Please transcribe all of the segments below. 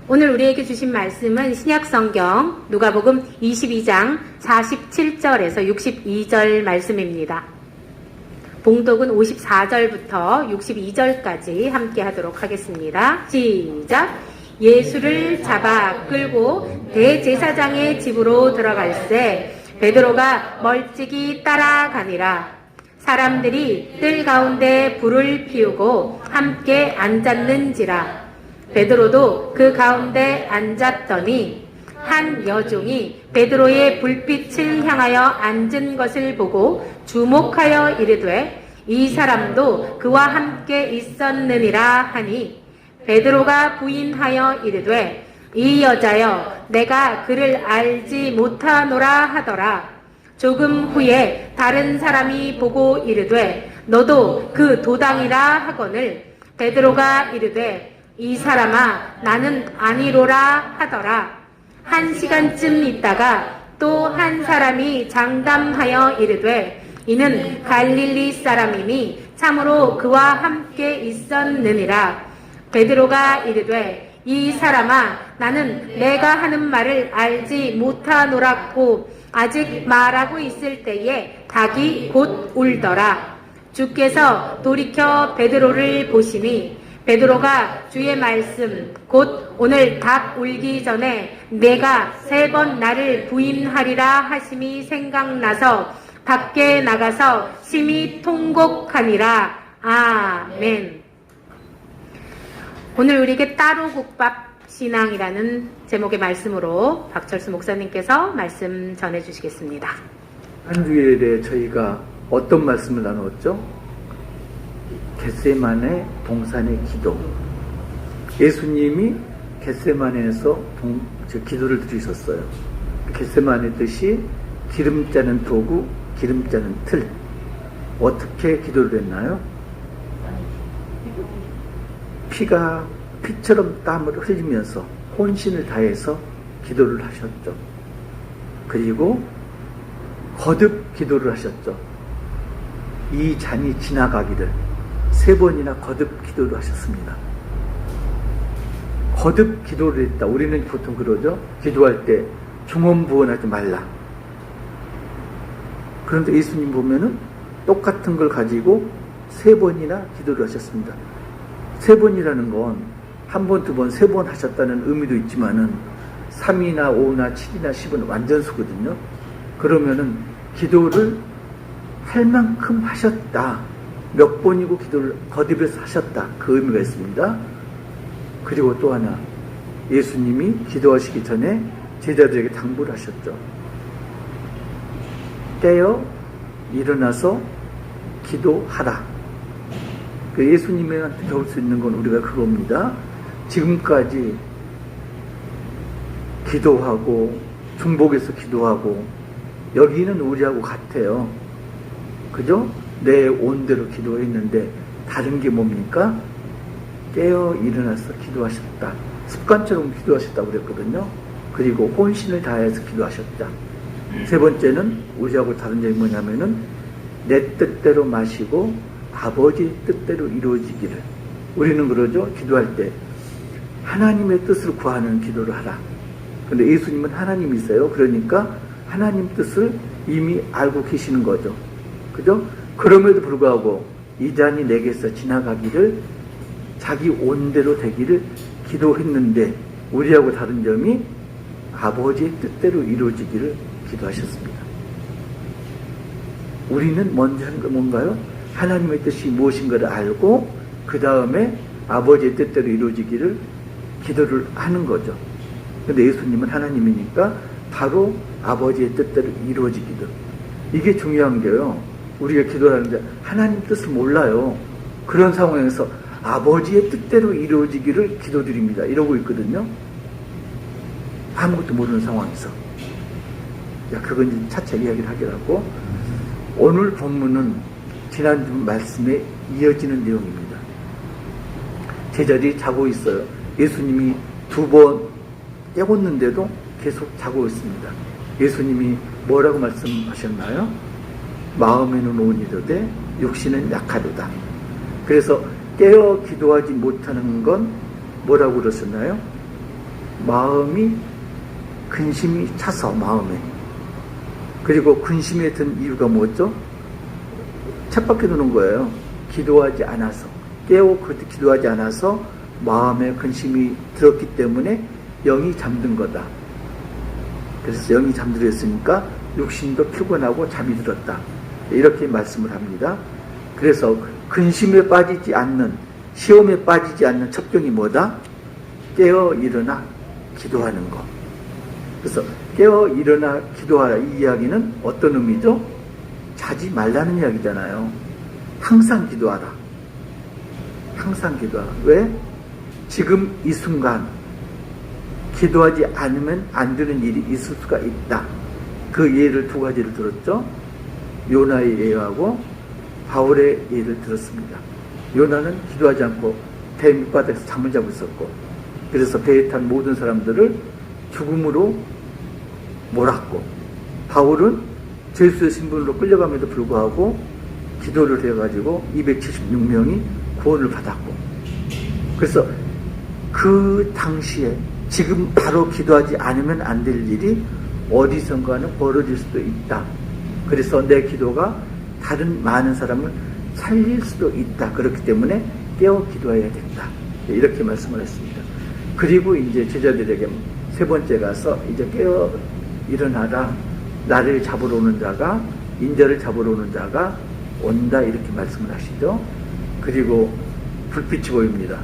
오늘 우리에게 주신 말씀은 신약성경 누가복음 22장 47절에서 62절 말씀입니다. 봉독은 54절부터 62절까지 함께 하도록 하겠습니다. 시작! 예수를 잡아 끌고 대제사장의 집으로 들어갈새 베드로가 멀찍이 따라가니라. 사람들이 뜰 가운데 불을 피우고 함께 앉았는지라. 베드로도 그 가운데 앉았더니 한 여종이 베드로의 불빛을 향하여 앉은 것을 보고 주목하여 이르되 이 사람도 그와 함께 있었느니라 하니 베드로가 부인하여 이르되 이 여자여 내가 그를 알지 못하노라 하더라. 조금 후에 다른 사람이 보고 이르되 너도 그 도당이라 하거늘 베드로가 이르되 이 사람아 나는 아니로라 하더라. 1시간쯤 있다가 또 한 사람이 장담하여 이르되 이는 갈릴리 사람이니 참으로 그와 함께 있었느니라. 베드로가 이르되 이 사람아 나는 내가 하는 말을 알지 못하노라고 아직 말하고 있을 때에 닭이 곧 울더라. 주께서 돌이켜 베드로를 보시니 베드로가 주의 말씀 곧 오늘 닭 울기 전에 내가 3번 나를 부인하리라 하심이 생각나서 밖에 나가서 심히 통곡하니라. 아멘. 오늘 우리에게 따로 국밥 신앙이라는 제목의 말씀으로 박철수 목사님께서 말씀 전해주시겠습니다. 한 주일에 저희가 어떤 말씀을 나누었죠? 겟세마네 동산의 기도. 예수님이 겟세마네에서 기도를 드리셨어요. 겟세마네 뜻이 기름 짜는 도구, 기름 짜는 틀. 어떻게 기도를 했나요? 피처럼 땀을 흘리면서 혼신을 다해서 기도를 하셨죠. 그리고 거듭 기도를 하셨죠. 이 잔이 지나가기를 3번이나 거듭 기도를 하셨습니다. 거듭 기도를 했다. 우리는 보통 그러죠. 기도할 때 중언부언하지 말라. 그런데 예수님 보면은 똑같은 걸 가지고 3번이나 기도를 하셨습니다. 3번이라는 건 1번, 2번, 3번 하셨다는 의미도 있지만은 3이나 5나 7이나 10은 완전수거든요. 그러면은 기도를 할 만큼 하셨다. 몇 번이고 기도를 거듭해서 하셨다. 그 의미가 있습니다. 그리고 또 하나, 예수님이 기도하시기 전에 제자들에게 당부를 하셨죠. 깨어 일어나서 기도하라. 그 예수님한테 배울 수 있는 건 우리가 그겁니다. 지금까지 기도하고 중복해서 기도하고 여기는 우리하고 같아요. 그죠? 내 온대로 기도했는데 다른 게 뭡니까? 깨어 일어나서 기도하셨다. 습관처럼 기도하셨다고 그랬거든요. 그리고 혼신을 다해서 기도하셨다. 3번째는 우리하고 다른 점이 뭐냐면은 내 뜻대로 마시고 아버지의 뜻대로 이루어지기를. 우리는 그러죠. 기도할 때 하나님의 뜻을 구하는 기도를 하라. 근데 예수님은 하나님이세요. 그러니까 하나님 뜻을 이미 알고 계시는 거죠. 그죠? 그럼에도 불구하고 이 잔이 내게서 지나가기를 자기 온대로 되기를 기도했는데 우리하고 다른 점이 아버지의 뜻대로 이루어지기를 기도하셨습니다. 우리는 먼저 하는 건 뭔가요? 하나님의 뜻이 무엇인가를 알고 그 다음에 아버지의 뜻대로 이루어지기를 기도를 하는 거죠. 근데 예수님은 하나님이니까 바로 아버지의 뜻대로 이루어지기를. 이게 중요한 게요. 우리가 기도를 하는데 하나님 뜻을 몰라요. 그런 상황에서 아버지의 뜻대로 이루어지기를 기도드립니다. 이러고 있거든요. 아무것도 모르는 상황에서. 그건 이제 차차 이야기를 하기로. 오늘 본문은 지난주 말씀에 이어지는 내용입니다. 제자들이 자고 있어요. 예수님이 2번 깨웠는데도 계속 자고 있습니다. 예수님이 뭐라고 말씀하셨나요? 마음에는 온이로되 육신은 약하도다. 그래서 깨어 기도하지 못하는 건 뭐라고 그러셨나요? 마음이 근심이 차서 마음에. 그리고 근심에 든 이유가 뭐죠? 쳇바퀴 도는 거예요. 기도하지 않아서. 깨워 기도하지 않아서 마음에 근심이 들었기 때문에 영이 잠든 거다. 그래서 영이 잠들었으니까 육신도 피곤하고 잠이 들었다. 이렇게 말씀을 합니다. 그래서 근심에 빠지지 않는, 시험에 빠지지 않는 첩경이 뭐다? 깨어 일어나 기도하는 것. 그래서 깨어 일어나 기도하라, 이 이야기는 어떤 의미죠? 자지 말라는 이야기잖아요. 항상 기도하라. 항상 기도하라. 왜? 지금 이 순간 기도하지 않으면 안 되는 일이 있을 수가 있다. 그 예를 두 가지를 들었죠. 요나의 예하고 바울의 예를 들었습니다. 요나는 기도하지 않고 배 밑바닥에서 잠을 자고 있었고, 그래서 배에 탄 모든 사람들을 죽음으로 몰았고, 바울은 죄수의 신분으로 끌려감에도 불구하고 기도를 해가지고 276명이 구원을 받았고, 그래서 그 당시에 지금 바로 기도하지 않으면 안 될 일이 어디선가는 벌어질 수도 있다. 그래서 내 기도가 다른 많은 사람을 살릴 수도 있다. 그렇기 때문에 깨어 기도해야 된다. 이렇게 말씀을 했습니다. 그리고 이제 제자들에게 세 번째 가서 이제 깨어 일어나라. 나를 잡으러 오는 자가, 인자를 잡으러 오는 자가 온다. 이렇게 말씀을 하시죠. 그리고 불빛이 보입니다.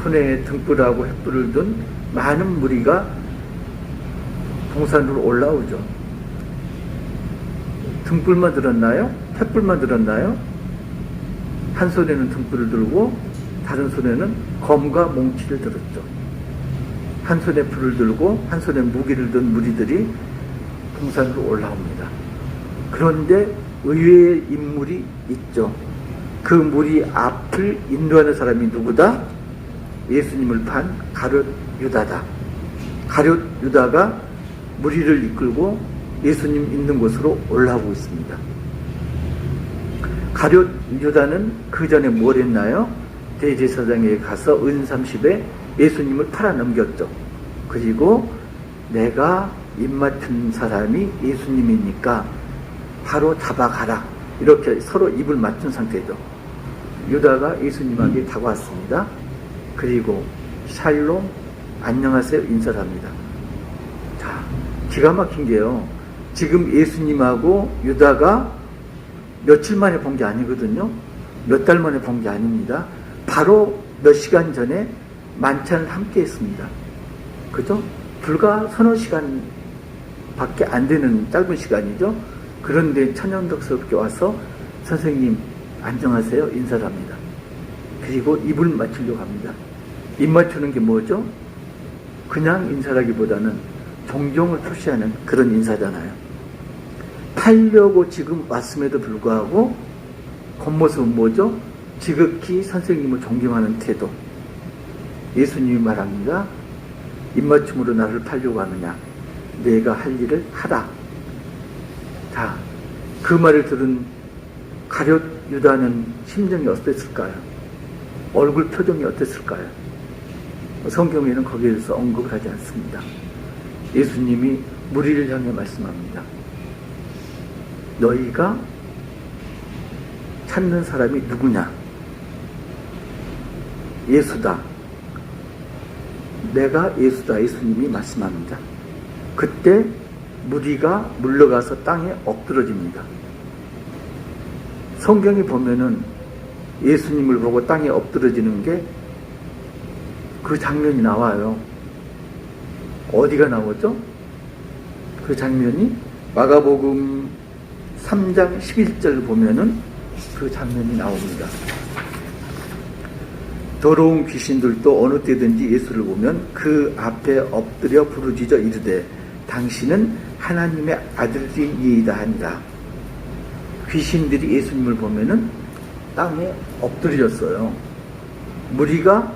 손에 등불하고 횃불을 든 많은 무리가 동산으로 올라오죠. 등불만 들었나요? 횃불만 들었나요? 한 손에는 등불을 들고 다른 손에는 검과 몽치를 들었죠. 한 손에 불을 들고 한 손에 무기를 든 무리들이 동산으로 올라옵니다. 그런데 의외의 인물이 있죠. 그 무리 앞을 인도하는 사람이 누구다? 예수님을 판 가룟 유다다. 가룟 유다가 무리를 이끌고 예수님 있는 곳으로 올라오고 있습니다. 가룟 유다는 그 전에 뭘 했나요? 대제사장에 가서 은 30에 예수님을 팔아넘겼죠. 그리고 내가 입맞춘 사람이 예수님이니까 바로 잡아가라. 이렇게 서로 입을 맞춘 상태죠. 유다가 예수님에게 다가왔습니다. 그리고 샬롬, 안녕하세요 인사를 합니다. 자, 기가 막힌 게요. 지금 예수님하고 유다가 며칠 만에 본 게 아니거든요. 몇 달 만에 본 게 아닙니다. 바로 몇 시간 전에 만찬을 함께 했습니다. 그죠? 불과 서너 시간 밖에 안 되는 짧은 시간이죠. 그런데 천연덕스럽게 와서 선생님 안녕하세요 인사를 합니다. 그리고 입을 맞추려고 합니다. 입 맞추는 게 뭐죠? 그냥 인사라기보다는 존경을 표시하는 그런 인사잖아요. 팔려고 지금 왔음에도 불구하고 겉모습은 뭐죠? 지극히 선생님을 존경하는 태도. 예수님이 말합니다. 입맞춤으로 나를 팔려고 하느냐? 내가 할 일을 하라. 자, 그 말을 들은 가룟 유다는 심정이 어땠을까요? 얼굴 표정이 어땠을까요? 성경에는 거기에 대해서 언급을 하지 않습니다. 예수님이 무리를 향해 말씀합니다. 너희가 찾는 사람이 누구냐? 예수다. 내가 예수다. 예수님이 말씀합니다. 그때 무리가 물러가서 땅에 엎드러집니다. 성경에 보면은 예수님을 보고 땅에 엎드러지는 게 그 장면이 나와요. 어디가 나오죠? 그 장면이 마가복음 3장 11절 보면은 그 장면이 나옵니다. 더러운 귀신들도 어느 때든지 예수를 보면 그 앞에 엎드려 부르짖어 이르되 당신은 하나님의 아들이이다 하니라. 귀신들이 예수님을 보면은 땅에 엎드려졌어요. 무리가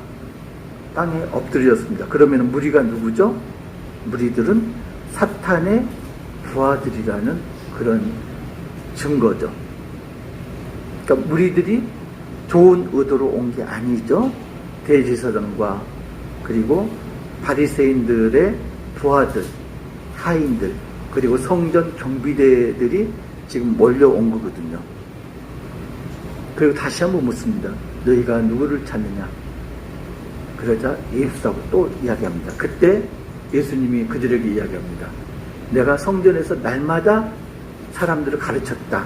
땅에 엎드려졌습니다. 그러면 무리가 누구죠? 무리들은 사탄의 부하들이라는 그런 증거죠. 그러니까 무리들이 좋은 의도로 온 게 아니죠. 대제사장과 그리고 바리새인들의 부하들, 하인들, 그리고 성전 경비대들이 지금 몰려온 거거든요. 그리고 다시 한번 묻습니다. 너희가 누구를 찾느냐? 그러자 예수라고 또 이야기합니다. 그때 예수님이 그들에게 이야기합니다. 내가 성전에서 날마다 사람들을 가르쳤다.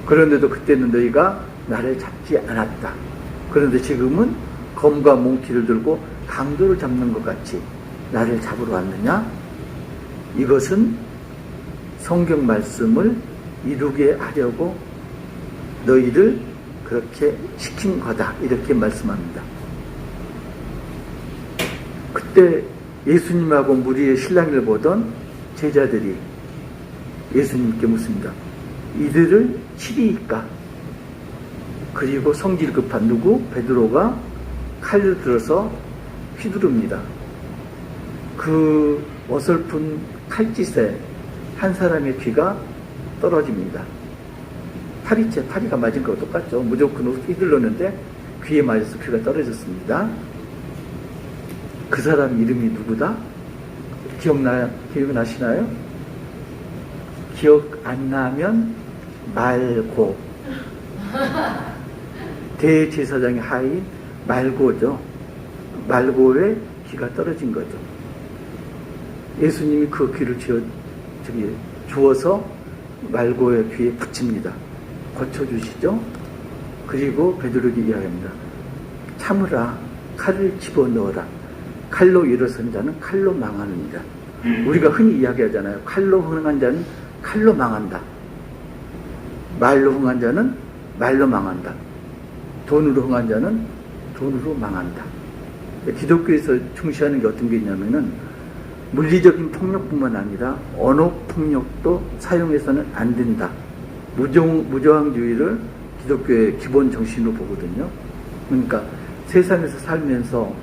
그런데도 그때는 너희가 나를 잡지 않았다. 그런데 지금은 검과 몽키를 들고 강도를 잡는 것 같이 나를 잡으러 왔느냐? 이것은 성경 말씀을 이루게 하려고 너희를 그렇게 시킨 거다. 이렇게 말씀합니다. 그때 예수님하고 무리의 신랑을 보던 제자들이 예수님께 묻습니다. 이들을 치리이까? 그리고 성질 급한 누구? 베드로가 칼을 들어서 휘두릅니다. 그 어설픈 칼짓에 한 사람의 귀가 떨어집니다. 파리가 맞은 거와 똑같죠. 무조건 휘둘렀는데 귀에 맞아서 귀가 떨어졌습니다. 그 사람 이름이 누구다? 기억나시나요? 기억 안 나면 말고. 대제사장의 하인 말고죠. 말고의 귀가 떨어진 거죠. 예수님이 그 귀를 주어서 말고의 귀에 붙입니다. 고쳐주시죠. 그리고 베드로에게 이야기합니다. 참으라, 칼을 집어넣어라. 칼로 일어선 자는 칼로 망하느니라. 우리가 흔히 이야기하잖아요. 칼로 흥한 자는 칼로 망한다. 말로 흥한 자는 말로 망한다. 돈으로 흥한 자는 돈으로 망한다. 기독교에서 중시하는 게 어떤 게 있냐면은 물리적인 폭력뿐만 아니라 언어 폭력도 사용해서는 안 된다. 무저항주의를 기독교의 기본 정신으로 보거든요. 그러니까 세상에서 살면서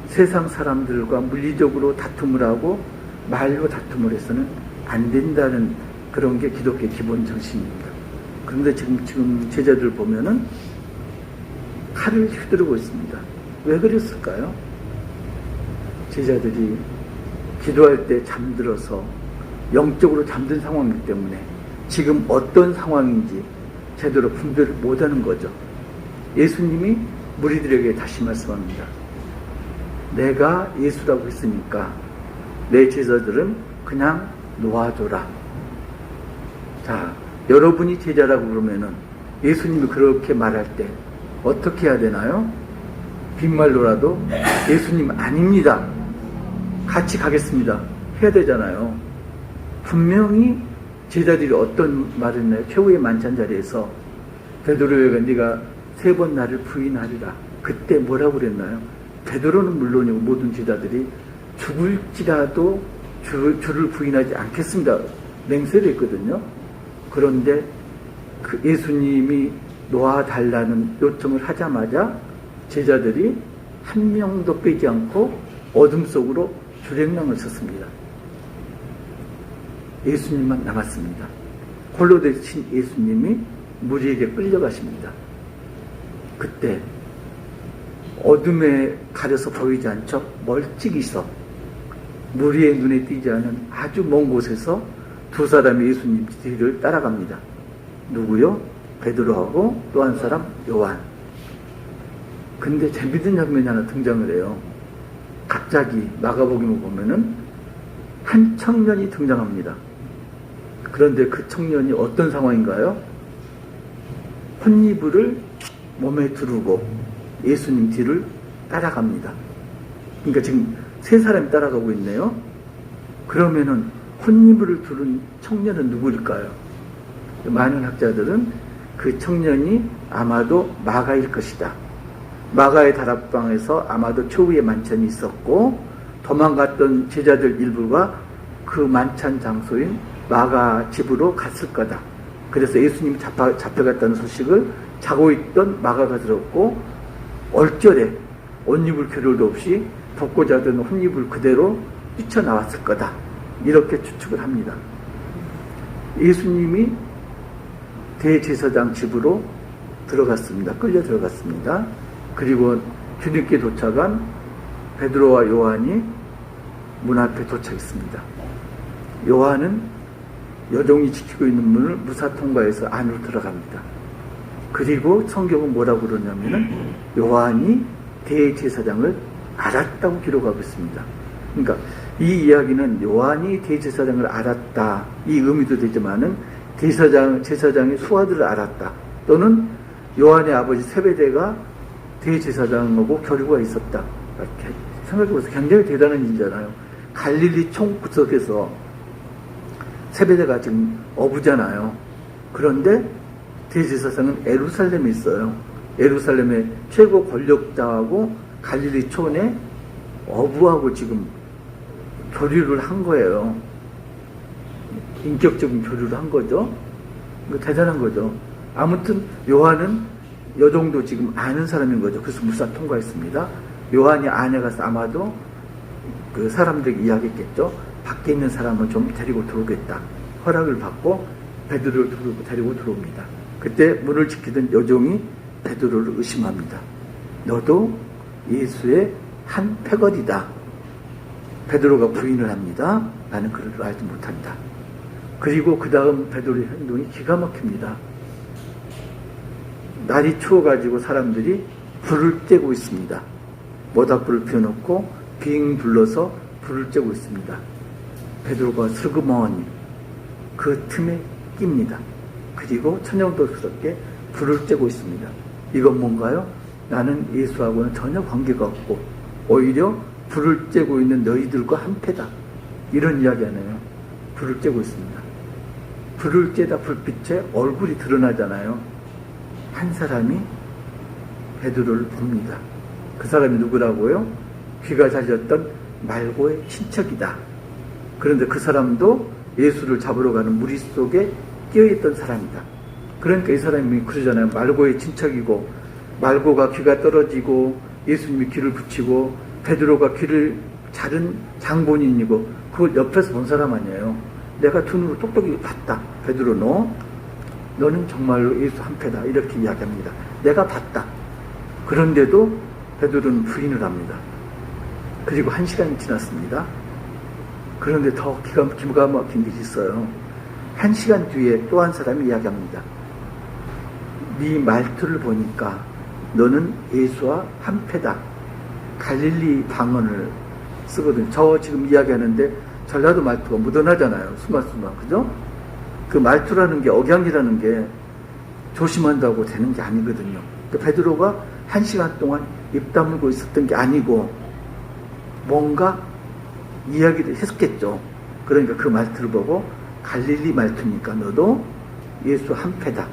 세상 사람들과 물리적으로 다툼을 하고 말로 다툼을 해서는 안 된다는 그런 게 기독교의 기본 정신입니다. 그런데 지금 제자들 보면은 칼을 휘두르고 있습니다. 왜 그랬을까요? 제자들이 기도할 때 잠들어서 영적으로 잠든 상황이기 때문에 지금 어떤 상황인지 제대로 분별을 못하는 거죠. 예수님이 무리들에게 다시 말씀합니다. 내가 예수라고 했으니까 내 제자들은 그냥 놓아줘라. 자, 여러분이 제자라고 그러면은 예수님이 그렇게 말할 때 어떻게 해야 되나요? 빈말로라도 예수님 아닙니다. 같이 가겠습니다. 해야 되잖아요. 분명히 제자들이 어떤 말을 했나요? 최후의 만찬 자리에서 베드로에게 네가 3번 나를 부인하리라. 그때 뭐라고 그랬나요? 베드로는 물론이고 모든 제자들이 죽을지라도 주를 부인하지 않겠습니다. 맹세를 했거든요. 그런데 그 예수님이 놓아달라는 요청을 하자마자 제자들이 한 명도 빼지 않고 어둠 속으로 주랭랑을 쳤습니다. 예수님만 남았습니다. 홀로 되신 예수님이 무리에게 끌려가십니다. 그때 어둠에 가려서 보이지 않죠? 멀찍이서 무리의 눈에 띄지 않은 아주 먼 곳에서 두 사람이 예수님 뒤를 따라갑니다. 누구요? 베드로하고 또 한 사람 요한. 근데 재밌는 장면이 하나 등장을 해요. 갑자기 마가복음을 보면은 한 청년이 등장합니다. 그런데 그 청년이 어떤 상황인가요? 혼이불을 몸에 두르고 예수님 뒤를 따라갑니다. 그러니까 지금 3사람이 따라가고 있네요. 그러면은 혼이불을 두른 청년은 누구일까요? 많은 학자들은 그 청년이 아마도 마가일 것이다. 마가의 다락방에서 아마도 최후의 만찬이 있었고 도망갔던 제자들 일부가 그 만찬 장소인 마가 집으로 갔을 거다. 그래서 예수님이 잡혀갔다는 소식을 자고 있던 마가가 들었고 얼결에 옷입을 겨를도 없이 벗고 자던 혼입을 그대로 뛰쳐나왔을 거다. 이렇게 추측을 합니다. 예수님이 대제사장 집으로 들어갔습니다. 끌려 들어갔습니다. 그리고 주님께 도착한 베드로와 요한이 문 앞에 도착했습니다. 요한은 여종이 지키고 있는 문을 무사 통과해서 안으로 들어갑니다. 그리고 성경은 뭐라고 그러냐면은 요한이 대제사장을 알았다고 기록하고 있습니다. 그러니까 이 이야기는 요한이 대제사장을 알았다 이 의미도 되지만은 제사장의 수하들을 알았다, 또는 요한의 아버지 세베대가 대제사장하고 교류가 있었다, 이렇게 생각해보세요. 굉장히 대단한 일이잖아요. 갈릴리 총구석에서 세베대가 지금 어부잖아요. 그런데 대제사장은 예루살렘에 있어요. 예루살렘의 최고 권력자하고 갈릴리 촌에 어부하고 지금 교류를 한 거예요. 인격적인 교류를 한 거죠. 대단한 거죠. 아무튼 요한은 요 정도 지금 아는 사람인 거죠. 그래서 무사 통과했습니다. 요한이 아내가 아마도 그 사람들에게 이야기했겠죠. 밖에 있는 사람을 좀 데리고 들어오겠다. 허락을 받고 베드로를 데리고 들어옵니다. 그때 문을 지키던 여종이 베드로를 의심합니다. 너도 예수의 한 패거리다. 베드로가 부인을 합니다. 나는 그를 알지 못한다. 그리고 그 다음 베드로의 행동이 기가 막힙니다. 날이 추워가지고 사람들이 불을 쬐고 있습니다. 모닥불을 피워놓고 빙 둘러서 불을 쬐고 있습니다. 베드로가 슬그머니 그 틈에 낍니다. 그리고 천연덕스럽게 불을 쬐고 있습니다. 이건 뭔가요? 나는 예수하고는 전혀 관계가 없고 오히려 불을 쬐고 있는 너희들과 한패다. 이런 이야기 하네요. 불을 쬐고 있습니다. 불을 쬐다 불빛에 얼굴이 드러나잖아요. 한 사람이 베드로를 봅니다. 그 사람이 누구라고요? 귀가 잘렸던 말고의 친척이다. 그런데 그 사람도 예수를 잡으러 가는 무리 속에 끼어있던 사람이다. 그러니까 이 사람이 그러잖아요. 말고의 친척이고 말고가 귀가 떨어지고 예수님이 귀를 붙이고 베드로가 귀를 자른 장본인이고 그걸 옆에서 본 사람 아니에요. 내가 두 눈으로 똑똑히 봤다. 베드로 너는 정말로 예수 한패다. 이렇게 이야기합니다. 내가 봤다. 그런데도 베드로는 부인을 합니다. 그리고 1시간이 지났습니다. 그런데 더 기가 막힌 일이 있어요. 1시간 뒤에 또 한 사람이 이야기합니다. 네 말투를 보니까 너는 예수와 한패다. 갈릴리 방언을 쓰거든. 저 지금 이야기하는데 전라도 말투가 묻어나잖아요. 수마수마. 그죠? 그 말투라는 게, 억양이라는 게 조심한다고 되는 게 아니거든요. 베드로가 1시간 동안 입 다물고 있었던 게 아니고 뭔가 이야기를 했었겠죠. 그러니까 그 말투를 보고 갈릴리 말투니까 너도 예수 한패다.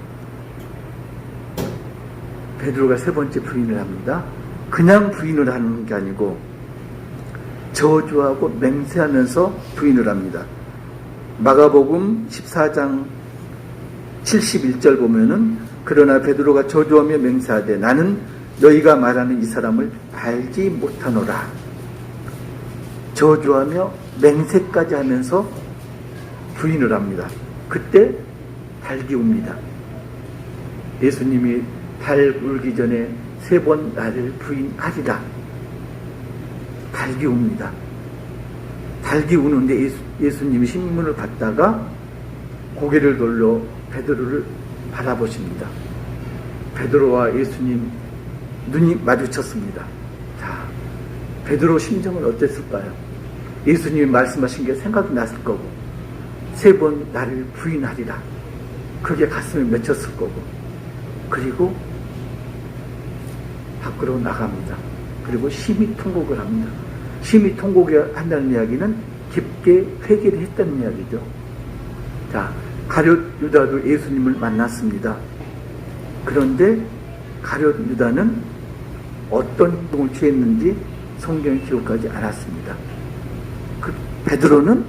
베드로가 세 번째 부인을 합니다. 그냥 부인을 하는 게 아니고 저주하고 맹세하면서 부인을 합니다. 마가복음 14장 71절 보면은 그러나 베드로가 저주하며 맹세하되 나는 너희가 말하는 이 사람을 알지 못하노라. 저주하며 맹세까지 하면서 부인을 합니다. 그때 달기 웁니다. 예수님이 달 울기 전에 3번 나를 부인하리라. 달기 웁니다. 달기 우는데 예수님이 신문을 받다가 고개를 돌려 베드로를 바라보십니다. 베드로와 예수님 눈이 마주쳤습니다. 자, 베드로 심정은 어땠을까요? 예수님이 말씀하신 게 생각이 났을 거고 3번 나를 부인하리라. 그게 가슴에 맺혔을 거고 그리고 밖으로 나갑니다. 그리고 심히 통곡을 합니다. 심히 통곡을 한다는 이야기는 깊게 회개를 했다는 이야기죠. 자, 가룟 유다도 예수님을 만났습니다. 그런데 가룟 유다는 어떤 행동을 취했는지 성경에 기록하지 않았습니다. 그 베드로는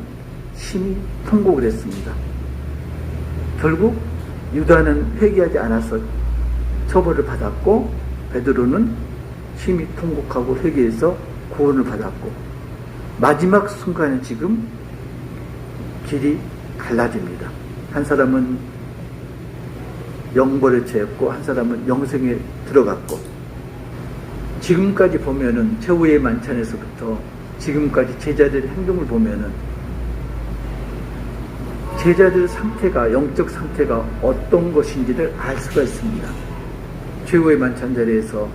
심히 통곡을 했습니다. 결국 유다는 회개하지 않아서 처벌을 받았고 베드로는 심히 통곡하고 회개해서 구원을 받았고 마지막 순간에 지금 길이 갈라집니다. 한 사람은 영벌에 처했고 한 사람은 영생에 들어갔고 지금까지 보면은 최후의 만찬에서부터 지금까지 제자들의 행동을 보면은 제자들 상태가, 영적 상태가 어떤 것인지를 알 수가 있습니다. 최후의 만찬 자리에서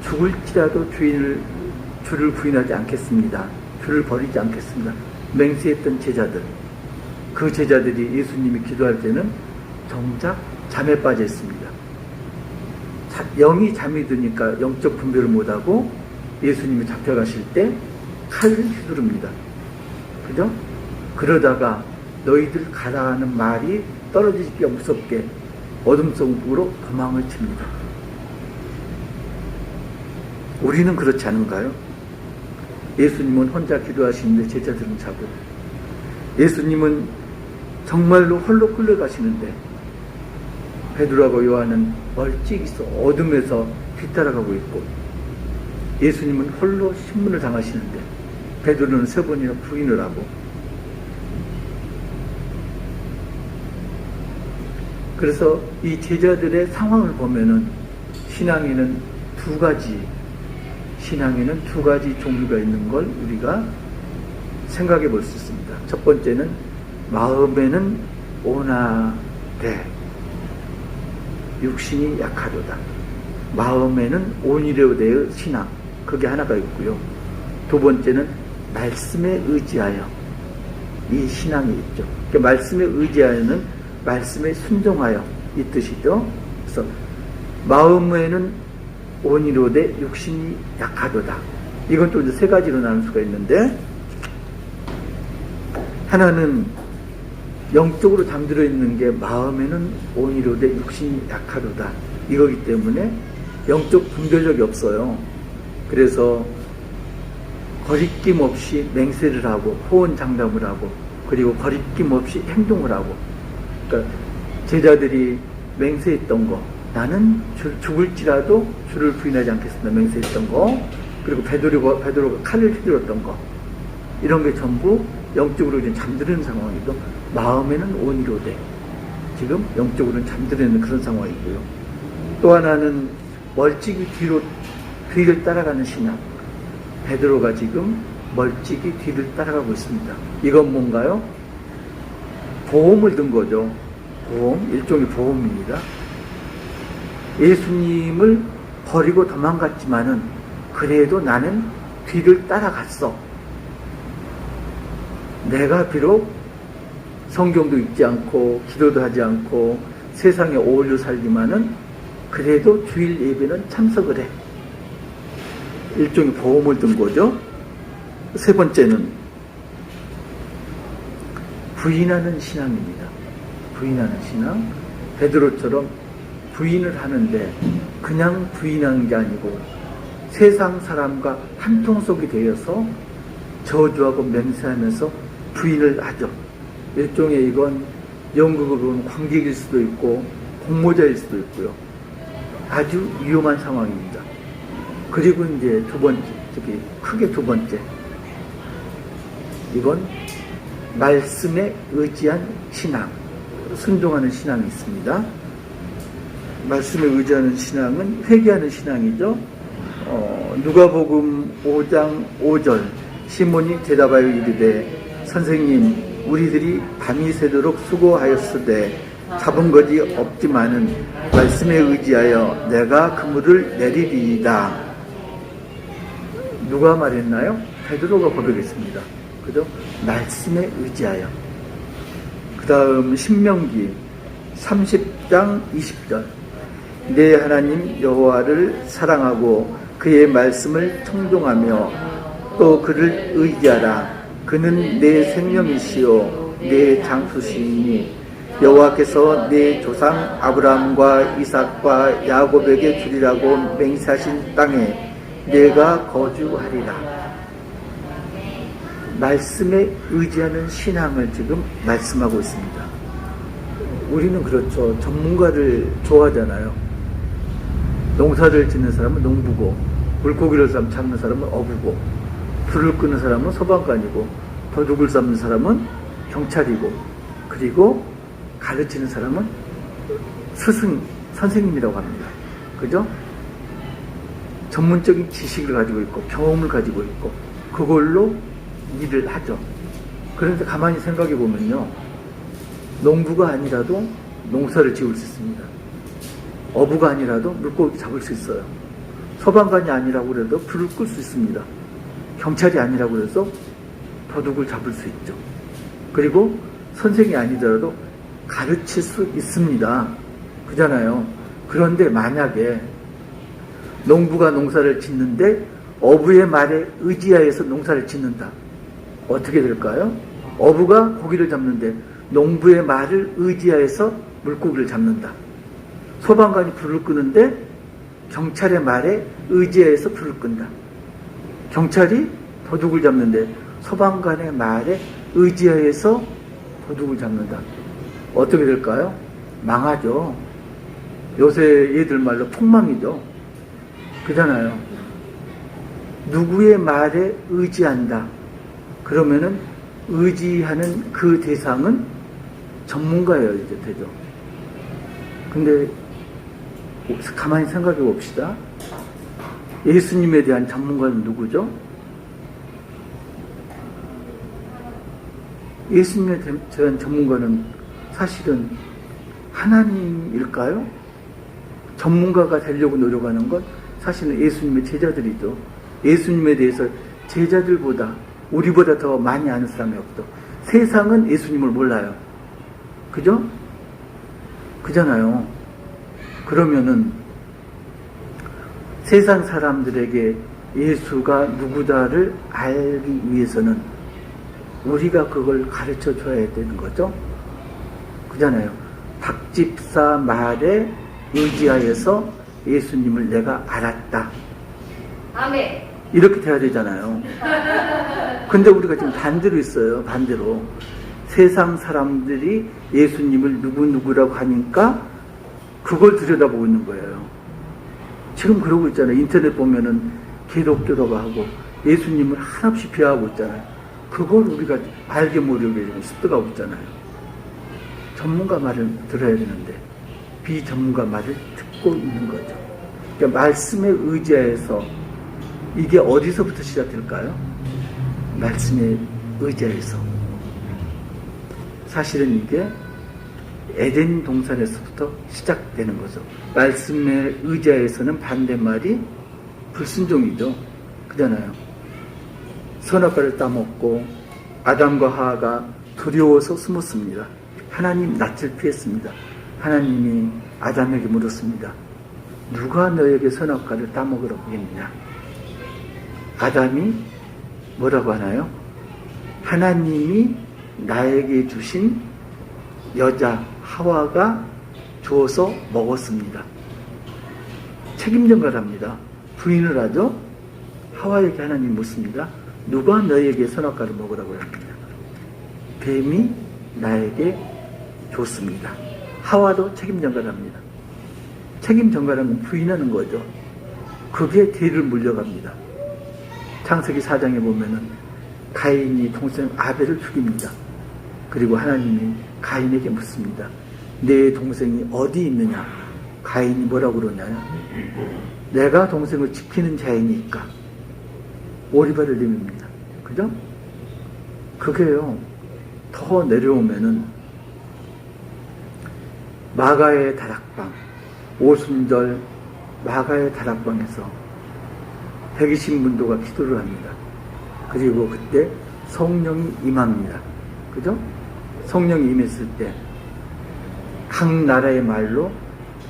죽을지라도 주를 부인하지 않겠습니다. 주를 버리지 않겠습니다. 맹세했던 제자들, 그 제자들이 예수님이 기도할 때는 정작 잠에 빠져 있습니다. 영이 잠이 드니까 영적 분별을 못하고 예수님이 잡혀가실 때 칼을 휘두릅니다. 그죠? 그러다가 너희들 가라 하는 말이 떨어지기가 무섭게 어둠 속으로 도망을 칩니다. 우리는 그렇지 않은가요? 예수님은 혼자 기도하시는데 제자들은 자고, 예수님은 정말로 홀로 끌려가시는데 베드로하고 요한은 멀찍이서 어둠에서 뒤따라가고 있고, 예수님은 홀로 신문을 당하시는데 베드로는 3번이나 부인을 하고, 그래서 이 제자들의 상황을 보면은 신앙에는 두 가지 종류가 있는 걸 우리가 생각해 볼 수 있습니다. 첫 번째는 마음에는 온하되 육신이 약하도다. 마음에는 온이로되의 신앙, 그게 하나가 있고요. 두 번째는 말씀에 의지하여 이 신앙이 있죠. 그러니까 말씀에 의지하여는 말씀에 순종하여 이 뜻이죠. 그래서 마음에는 온이로되 육신이 약하도다. 이건 또 이제 3가지로 나눌 수가 있는데, 하나는 영적으로 잠들어 있는 게 마음에는 온이로되 육신이 약하도다. 이거기 때문에 영적 분별력이 없어요. 그래서 거리낌 없이 맹세를 하고 호언장담을 하고, 그리고 거리낌 없이 행동을 하고, 그러니까 제자들이 맹세했던 거, 나는 죽을지라도 주를 부인하지 않겠습니다. 맹세했던 거, 그리고 베드로가 칼을 휘둘렀던 거, 이런 게 전부 영적으로 이제 잠드는 상황이고, 마음에는 온이로되 지금 영적으로는 잠드는 그런 상황이고요. 또 하나는 멀찍이 뒤를 따라가는 신앙. 베드로가 지금 멀찍이 뒤를 따라가고 있습니다. 이건 뭔가요? 보험을 든 거죠. 보험, 일종의 보험입니다. 예수님을 버리고 도망갔지만은 그래도 나는 뒤를 따라갔어. 내가 비록 성경도 읽지 않고 기도도 하지 않고 세상에 어울려 살지만은 그래도 주일 예배는 참석을 해. 일종의 보험을 든 거죠. 3번째는 부인하는 신앙입니다. 부인하는 신앙. 베드로처럼 부인을 하는데 그냥 부인하는 게 아니고 세상 사람과 한 통속이 되어서 저주하고 맹세하면서 부인을 하죠. 일종의 이건 영국으로 보면 관객일 수도 있고 공모자일 수도 있고요. 아주 위험한 상황입니다. 그리고 이제 크게 두 번째. 이건 말씀에 의지한 신앙, 순종하는 신앙이 있습니다. 말씀에 의지하는 신앙은 회개하는 신앙이죠. 누가복음 5장 5절 시몬이 대답하여 이르되 선생님 우리들이 밤이 새도록 수고하였으되 잡은 것이 없지만은 말씀에 의지하여 내가 그물을 내리리이다. 누가 말했나요? 베드로가 고백했습니다. 그죠? 말씀에 의지하여. 그 다음 신명기 30장 20절 내 하나님 여호와를 사랑하고 그의 말씀을 청종하며 또 그를 의지하라. 그는 내 생명이시요 내 장수시이니 여호와께서 내 조상 아브라함과 이삭과 야곱에게 주리라고 맹세하신 땅에 내가 거주하리라. 말씀에 의지하는 신앙을 지금 말씀하고 있습니다. 우리는 그렇죠. 전문가를 좋아하잖아요. 농사를 짓는 사람은 농부고, 물고기를 잡는 사람은 어부고, 불을 끄는 사람은 소방관이고, 도둑을 잡는 사람은 경찰이고, 그리고 가르치는 사람은 선생님이라고 합니다. 그죠? 전문적인 지식을 가지고 있고, 경험을 가지고 있고, 그걸로 일을 하죠. 그런데 가만히 생각해 보면요, 농부가 아니라도 농사를 지을 수 있습니다. 어부가 아니라도 물고기 잡을 수 있어요. 소방관이 아니라고 해도 불을 끌 수 있습니다. 경찰이 아니라고 해서 도둑을 잡을 수 있죠. 그리고 선생이 아니더라도 가르칠 수 있습니다. 그잖아요. 그런데 만약에 농부가 농사를 짓는데 어부의 말에 의지하여서 농사를 짓는다. 어떻게 될까요? 어부가 고기를 잡는데 농부의 말을 의지하여서 물고기를 잡는다. 소방관이 불을 끄는데 경찰의 말에 의지하여서 불을 끈다. 경찰이 도둑을 잡는데 소방관의 말에 의지하여서 도둑을 잡는다. 어떻게 될까요? 망하죠. 요새 얘들 말로 폭망이죠. 그잖아요. 누구의 말에 의지한다. 그러면은 의지하는 그 대상은 전문가여야 되죠. 근데 가만히 생각해 봅시다. 예수님에 대한 전문가는 누구죠? 예수님에 대한 전문가는 사실은 하나님일까요? 전문가가 되려고 노력하는 건 사실은 예수님의 제자들이죠. 예수님에 대해서 제자들보다 우리보다 더 많이 아는 사람이 없죠. 세상은 예수님을 몰라요. 그죠? 그잖아요. 그러면은 세상 사람들에게 예수가 누구다를 알기 위해서는 우리가 그걸 가르쳐 줘야 되는 거죠. 그잖아요. 박집사 말에 의지하여서 예수님을 내가 알았다. 아멘. 이렇게 돼야 되잖아요. 근데 우리가 지금 반대로 있어요. 반대로. 세상 사람들이 예수님을 누구누구라고 하니까 그걸 들여다보고 있는 거예요. 지금 그러고 있잖아요. 인터넷 보면은 기독교라고 하고 예수님을 한없이 비하하고 있잖아요. 그걸 우리가 알게 모르게 지금 습득하고 있잖아요. 전문가 말을 들어야 되는데 비전문가 말을 듣고 있는 거죠. 그러니까 말씀에 의지해서 이게 어디서부터 시작될까요? 말씀에 의지해서. 사실은 이게 에덴 동산에서부터 시작되는 거죠. 말씀에 의지해서는 반대말이 불순종이죠. 그잖아요. 선악과를 따먹고 아담과 하와가 두려워서 숨었습니다. 하나님 낯을 피했습니다. 하나님이 아담에게 물었습니다. 누가 너에게 선악과를 따먹으라고 했느냐? 아담이 뭐라고 하나요? 하나님이 나에게 주신 여자 하와가 주어서 먹었습니다. 책임 전가랍니다. 부인을 하죠. 하와에게 하나님 묻습니다. 누가 너에게 선악과를 먹으라고 했느냐? 뱀이 나에게 줬습니다. 하와도 책임 전가랍니다. 책임 전가라는 부인하는 거죠. 그게 뒤를 물려갑니다. 창세기 4장에 보면은 가인이 동생 아벨을 죽입니다. 그리고 하나님이 가인에게 묻습니다. 내 동생이 어디 있느냐? 가인이 뭐라고 그러냐요? 내가 동생을 지키는 자이니까 오리발을 내밉니다. 그죠? 그게요. 더 내려오면은 마가의 다락방, 오순절 마가의 다락방에서 120문도가 기도를 합니다. 그리고 그때 성령이 임합니다. 그죠? 성령이 임했을 때 각 나라의 말로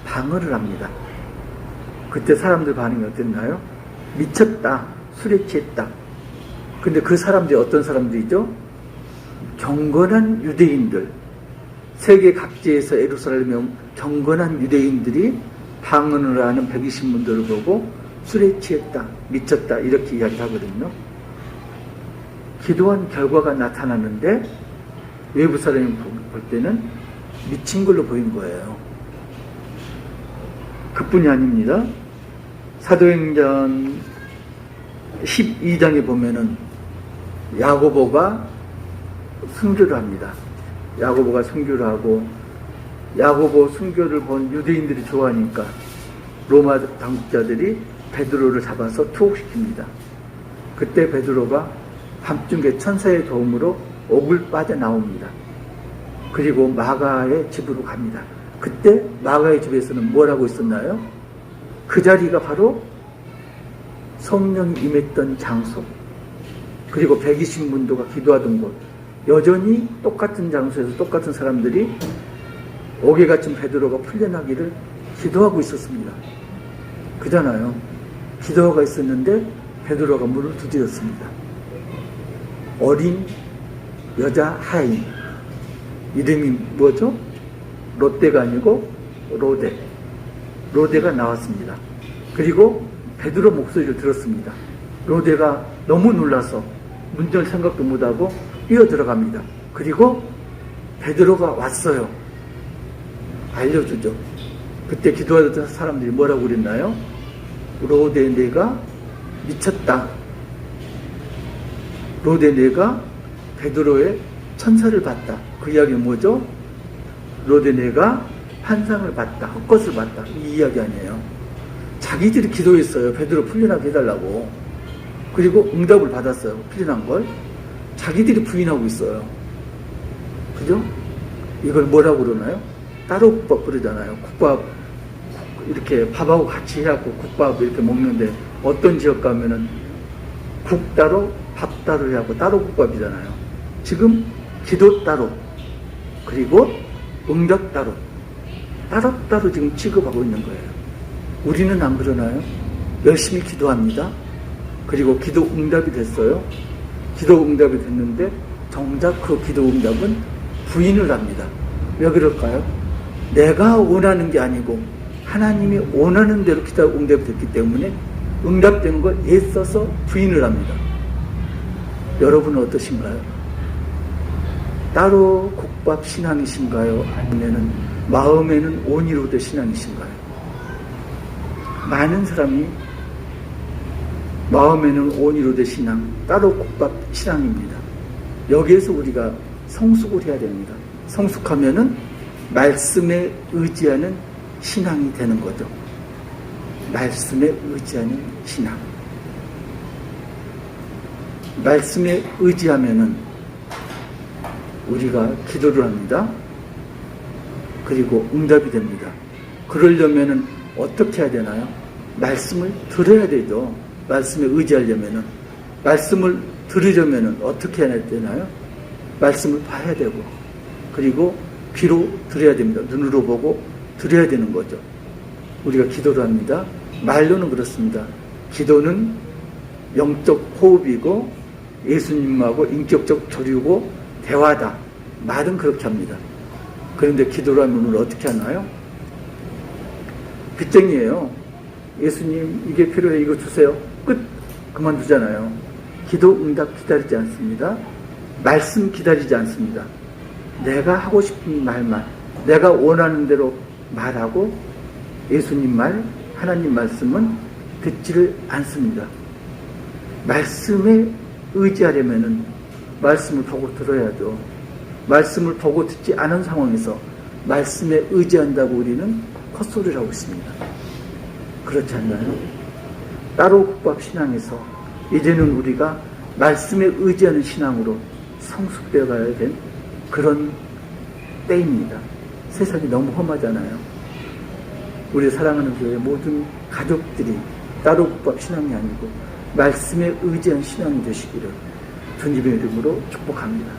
방언을 합니다. 그때 사람들 반응이 어땠나요? 미쳤다, 술에 취했다. 근데 그 사람들이 어떤 사람들이죠? 경건한 유대인들, 세계 각지에서 예루살렘에 온 경건한 유대인들이 방언을 하는 120문도를 보고 술에 취했다, 미쳤다 이렇게 이야기를 하거든요. 기도한 결과가 나타나는데 외부 사람이 볼 때는 미친 걸로 보인 거예요. 그뿐이 아닙니다. 사도행전 12장에 보면은 야고보가 순교를 합니다. 야고보가 순교를 하고 야고보 순교를 본 유대인들이 좋아하니까 로마 당국자들이 베드로를 잡아서 투옥시킵니다. 그때 베드로가 밤중에 천사의 도움으로 옥을 빠져나옵니다. 그리고 마가의 집으로 갑니다. 그때 마가의 집에서는 뭘 하고 있었나요? 그 자리가 바로 성령이 임했던 장소, 그리고 120문도가 기도하던 곳, 여전히 똑같은 장소에서 똑같은 사람들이 옥에 갇힌 베드로가 풀려나기를 기도하고 있었습니다. 그잖아요. 기도가 있었는데 베드로가 문을 두드렸습니다. 어린 여자 하인, 이름이 뭐죠? 롯데가 아니고 로데가 나왔습니다. 그리고 베드로 목소리를 들었습니다. 로데가 너무 놀라서 문열 생각도 못하고 뛰어 들어갑니다. 그리고 베드로가 왔어요. 알려주죠. 그때 기도하던 사람들이 뭐라고 그랬나요? 로데 내가 미쳤다. 로데 내가 베드로의 천사를 봤다. 그 이야기는 뭐죠? 로데 내가 환상을 봤다. 헛것을 봤다. 이 이야기 아니에요. 자기들이 기도했어요. 베드로 풀려나게 해달라고. 그리고 응답을 받았어요. 풀려난 걸. 자기들이 부인하고 있어요. 그죠? 이걸 뭐라고 그러나요? 따로 국밥 그러잖아요. 국밥 이렇게 밥하고 같이 해갖고 국밥 이렇게 먹는데 어떤 지역 가면은 국 따로 밥 따로 해갖고 따로 국밥이잖아요. 지금 기도 따로 그리고 응답 따로 따로 지금 취급하고 있는 거예요. 우리는 안 그러나요? 열심히 기도합니다. 그리고 기도 응답이 됐어요. 기도 응답이 됐는데 정작 그 기도 응답은 부인을 합니다. 왜 그럴까요? 내가 원하는 게 아니고 하나님이 원하는 대로 기도 응답이 됐기 때문에 응답된 걸 애써서 부인을 합니다. 여러분은 어떠신가요? 따로 국밥 신앙이신가요? 아니면 마음에는 온이로드 신앙이신가요? 많은 사람이 마음에는 온이로드 신앙, 따로 국밥 신앙입니다. 여기에서 우리가 성숙을 해야 됩니다. 성숙하면은 말씀에 의지하는 신앙이 되는 거죠. 말씀에 의지하는 신앙. 말씀에 의지하면은 우리가 기도를 합니다. 그리고 응답이 됩니다. 그러려면은 어떻게 해야 되나요? 말씀을 들어야 되죠. 말씀에 의지하려면은. 말씀을 들으려면은 어떻게 해야 되나요? 말씀을 봐야 되고, 그리고 귀로 들어야 됩니다. 눈으로 보고 들어야 되는 거죠. 우리가 기도를 합니다. 말로는 그렇습니다. 기도는 영적 호흡이고 예수님하고 인격적 교류고 대화다. 말은 그렇게 합니다. 그런데 기도를 하면 오늘 어떻게 하나요? 빚쟁이에요. 예수님 이게 필요해, 이거 주세요. 끝. 그만두잖아요. 기도 응답 기다리지 않습니다. 말씀 기다리지 않습니다. 내가 하고 싶은 말만, 내가 원하는 대로 말하고 예수님 말, 하나님 말씀은 듣지를 않습니다. 말씀에 의지하려면은 말씀을 보고 들어야죠. 말씀을 보고 듣지 않은 상황에서 말씀에 의지한다고 우리는 헛소리를 하고 있습니다. 그렇지 않나요? 따로 국밥 신앙에서 이제는 우리가 말씀에 의지하는 신앙으로 성숙되어 가야 된 그런 때입니다. 세상이 너무 험하잖아요. 우리 사랑하는 교회 모든 가족들이 따로 국밥 신앙이 아니고 말씀에 의지한 신앙이 되시기를 주님의 이름으로 축복합니다.